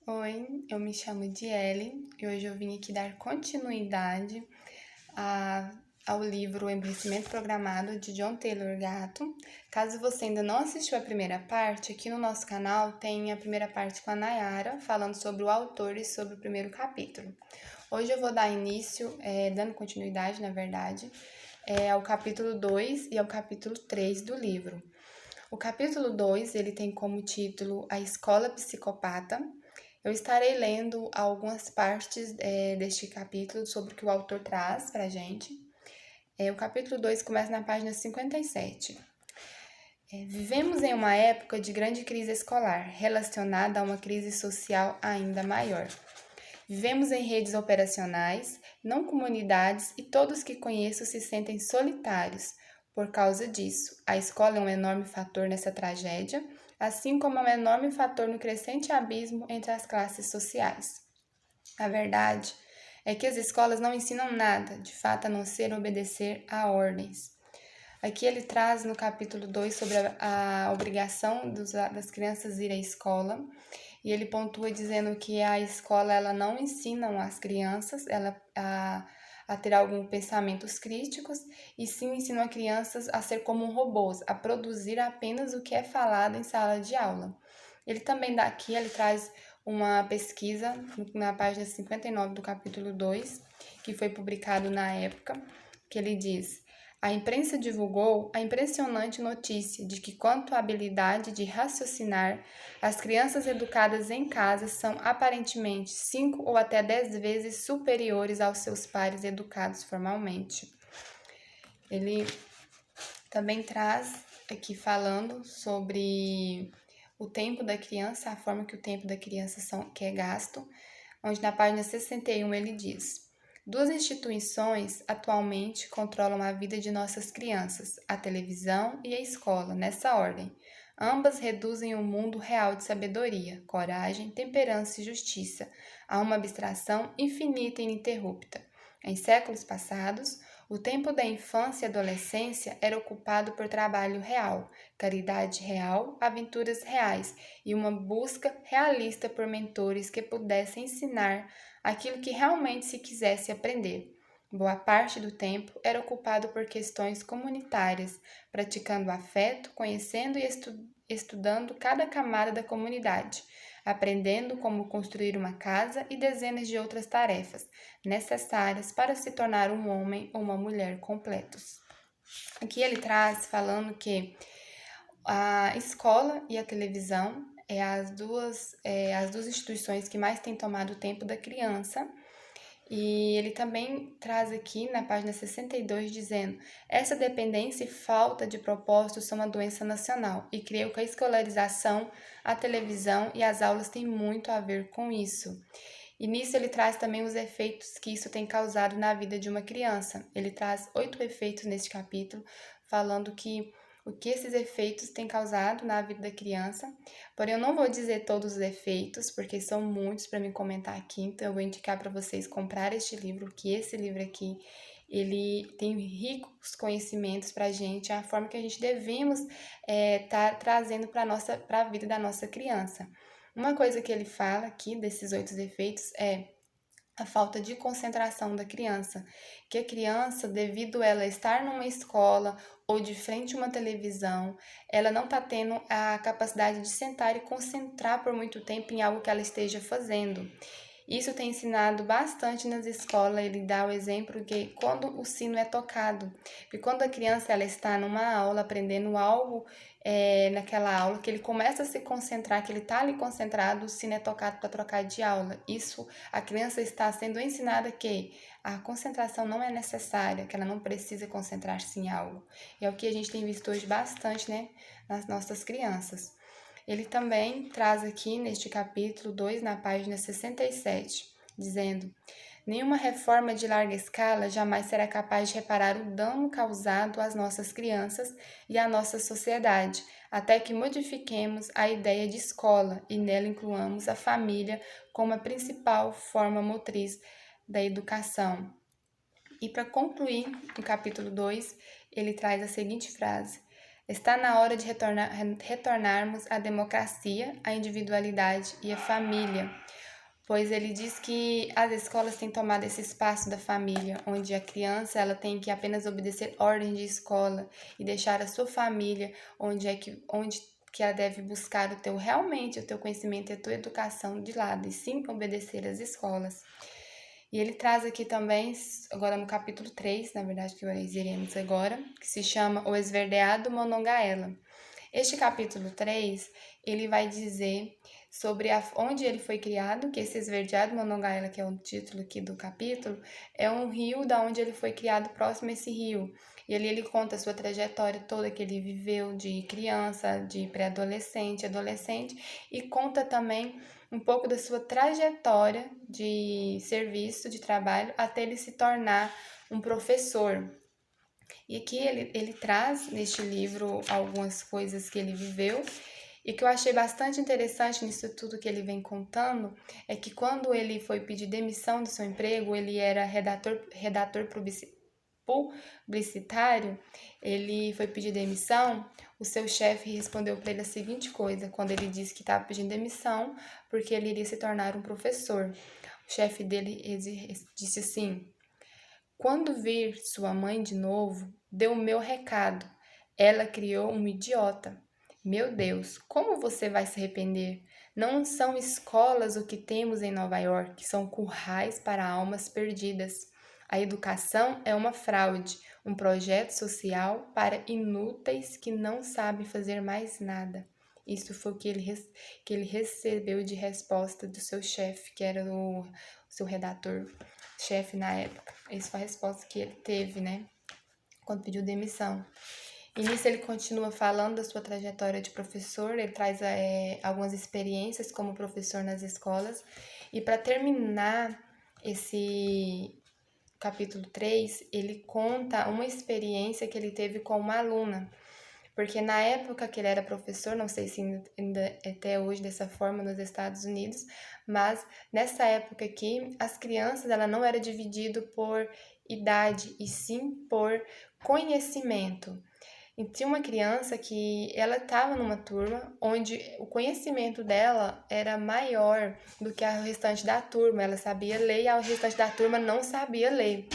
Oi, eu me chamo Diele e hoje eu vim aqui dar continuidade ao livro O Envelhecimento Programado de John Taylor Gatto. Caso você ainda não assistiu a primeira parte, aqui no nosso canal tem a primeira parte com a Nayara, falando sobre o autor e sobre o primeiro capítulo. Hoje eu vou dar início, dando continuidade, na verdade, ao capítulo 2 e ao capítulo 3 do livro. O capítulo 2, ele tem como título A Escola Psicopata. Eu estarei lendo algumas partes deste capítulo sobre o que o autor traz para a gente. O capítulo 2 começa na página 57. Vivemos em uma época de grande crise escolar, relacionada a uma crise social ainda maior. Vivemos em redes operacionais, não comunidades, e todos que conheço se sentem solitários. Por causa disso, a escola é um enorme fator nessa tragédia, assim como é um enorme fator no crescente abismo entre as classes sociais. A verdade é que as escolas não ensinam nada, de fato, a não ser obedecer a ordens. Aqui ele traz no capítulo 2 sobre a obrigação das crianças ir à escola, e ele pontua dizendo que a escola ela não ensina as crianças a ter alguns pensamentos críticos, e sim ensinam as crianças a ser como robôs, a produzir apenas o que é falado em sala de aula. Ele também daqui, ele traz uma pesquisa na página 59 do capítulo 2, que foi publicado na época, que ele diz: a imprensa divulgou a impressionante notícia de que, quanto à habilidade de raciocinar, as crianças educadas em casa são aparentemente 5 ou até 10 vezes superiores aos seus pares educados formalmente. Ele também traz aqui falando sobre o tempo da criança, a forma que o tempo da criança que é gasto, onde na página 61 ele diz: duas instituições atualmente controlam a vida de nossas crianças, a televisão e a escola, nessa ordem. Ambas reduzem o mundo real de sabedoria, coragem, temperança e justiça a uma abstração infinita e ininterrupta. Em séculos passados, o tempo da infância e adolescência era ocupado por trabalho real, caridade real, aventuras reais e uma busca realista por mentores que pudessem ensinar aquilo que realmente se quisesse aprender. Boa parte do tempo era ocupado por questões comunitárias, praticando afeto, conhecendo e estudando cada camada da comunidade, aprendendo como construir uma casa e dezenas de outras tarefas necessárias para se tornar um homem ou uma mulher completos. Aqui ele traz falando que a escola e a televisão as duas instituições que mais têm tomado o tempo da criança. E ele também traz aqui na página 62 dizendo: essa dependência e falta de propósito são uma doença nacional, e creio que a escolarização, a televisão e as aulas têm muito a ver com isso. E nisso ele traz também os efeitos que isso tem causado na vida de uma criança. Ele traz 8 efeitos neste capítulo, falando o que esses efeitos têm causado na vida da criança. Porém, eu não vou dizer todos os efeitos, porque são muitos para me comentar aqui, então eu vou indicar para vocês comprar este livro, que esse livro aqui, ele tem ricos conhecimentos para a gente, a forma que a gente devemos estar trazendo para a vida da nossa criança. Uma coisa que ele fala aqui desses 8 efeitos é a falta de concentração da criança, que a criança, devido a ela estar numa escola ou de frente a uma televisão, ela não está tendo a capacidade de sentar e concentrar por muito tempo em algo que ela esteja fazendo. Isso tem ensinado bastante nas escolas. Ele dá o exemplo que quando o sino é tocado, e quando a criança ela está numa aula aprendendo algo naquela aula, que ele começa a se concentrar, que ele está ali concentrado, o sino é tocado para trocar de aula. Isso, a criança está sendo ensinada que a concentração não é necessária, que ela não precisa concentrar-se em algo. E é o que a gente tem visto hoje bastante, né, nas nossas crianças. Ele também traz aqui neste capítulo 2, na página 67, dizendo: nenhuma reforma de larga escala jamais será capaz de reparar o dano causado às nossas crianças e à nossa sociedade, até que modifiquemos a ideia de escola e nela incluamos a família como a principal forma motriz da educação. E para concluir o capítulo 2, ele traz a seguinte frase: Está na hora de retornarmos à democracia, à individualidade e à família, pois ele diz que as escolas têm tomado esse espaço da família, onde a criança ela tem que apenas obedecer ordens de escola e deixar a sua família onde que ela deve buscar realmente o teu conhecimento e a tua educação de lado, e sim obedecer às escolas. E ele traz aqui também, agora no capítulo 3, na verdade, que nós iremos agora, que se chama O Esverdeado Monongahela. Este capítulo 3, ele vai dizer sobre onde ele foi criado, que esse Esverdeado Monongahela, que é o título aqui do capítulo, é um rio da onde ele foi criado, próximo a esse rio. E ali ele conta a sua trajetória toda que ele viveu de criança, de pré-adolescente, adolescente, e conta também um pouco da sua trajetória de serviço, de trabalho, até ele se tornar um professor. E aqui ele traz neste livro algumas coisas que ele viveu. E que eu achei bastante interessante nisso tudo que ele vem contando é que quando ele foi pedir demissão do seu emprego, ele era redator publicitário, ele foi pedir demissão, o seu chefe respondeu para ele a seguinte coisa, quando ele disse que estava pedindo demissão porque ele iria se tornar um professor. O chefe dele disse assim: quando vir sua mãe de novo, dê o meu recado. Ela criou um idiota. Meu Deus, como você vai se arrepender? Não são escolas o que temos em Nova York, são currais para almas perdidas. A educação é uma fraude, um projeto social para inúteis que não sabem fazer mais nada. Isso foi o que ele recebeu de resposta do seu chefe, que era o seu redator-chefe na época. Essa foi a resposta que ele teve, né, quando pediu demissão. E nisso ele continua falando da sua trajetória de professor, ele traz algumas experiências como professor nas escolas. E para terminar esse capítulo 3, ele conta uma experiência que ele teve com uma aluna. Porque na época que ele era professor, não sei se ainda até hoje dessa forma nos Estados Unidos, mas nessa época aqui, as crianças ela não era dividido por idade, e sim por conhecimento. E tinha uma criança que ela estava numa turma onde o conhecimento dela era maior do que a restante da turma. Ela sabia ler e a restante da turma não sabia ler.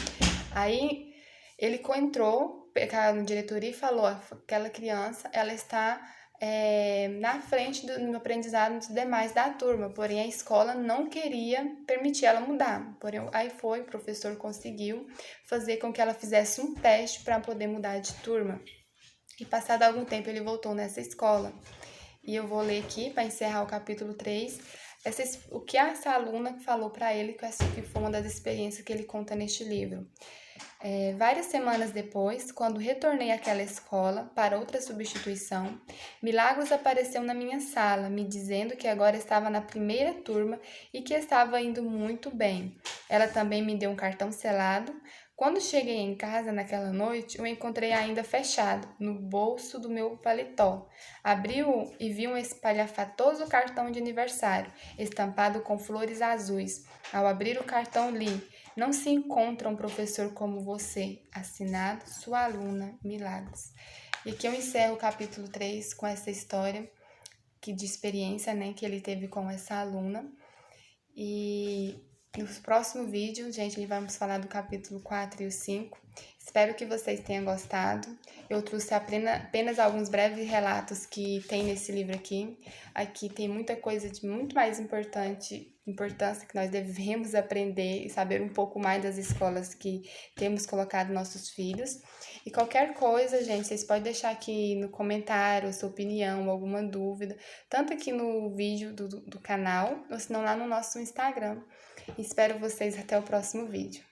Aí ele entrou na diretoria e falou: aquela criança ela está na frente no aprendizado dos demais da turma, porém a escola não queria permitir ela mudar. Porém, aí o professor conseguiu fazer com que ela fizesse um teste para poder mudar de turma. E passado algum tempo ele voltou nessa escola. E eu vou ler aqui, para encerrar o capítulo 3, o que essa aluna falou para ele, que foi uma das experiências que ele conta neste livro. Várias semanas depois, quando retornei àquela escola para outra substituição, Milagros apareceu na minha sala, me dizendo que agora estava na primeira turma e que estava indo muito bem. Ela também me deu um cartão selado. Quando cheguei em casa naquela noite, o encontrei ainda fechado, no bolso do meu paletó. Abri-o e vi um espalhafatoso cartão de aniversário, estampado com flores azuis. Ao abrir o cartão, li: não se encontra um professor como você. Assinado, sua aluna, Milagros. E aqui eu encerro o capítulo 3 com essa história de experiência, né, que ele teve com essa aluna. E no próximo vídeo, gente, vamos falar do capítulo 4 e o 5. Espero que vocês tenham gostado. Eu trouxe apenas alguns breves relatos que tem nesse livro aqui. Aqui tem muita coisa de muito mais importância que nós devemos aprender e saber um pouco mais das escolas que temos colocado nossos filhos. E qualquer coisa, gente, vocês podem deixar aqui no comentário a sua opinião, alguma dúvida, tanto aqui no vídeo do canal, ou se não lá no nosso Instagram. Espero vocês até o próximo vídeo.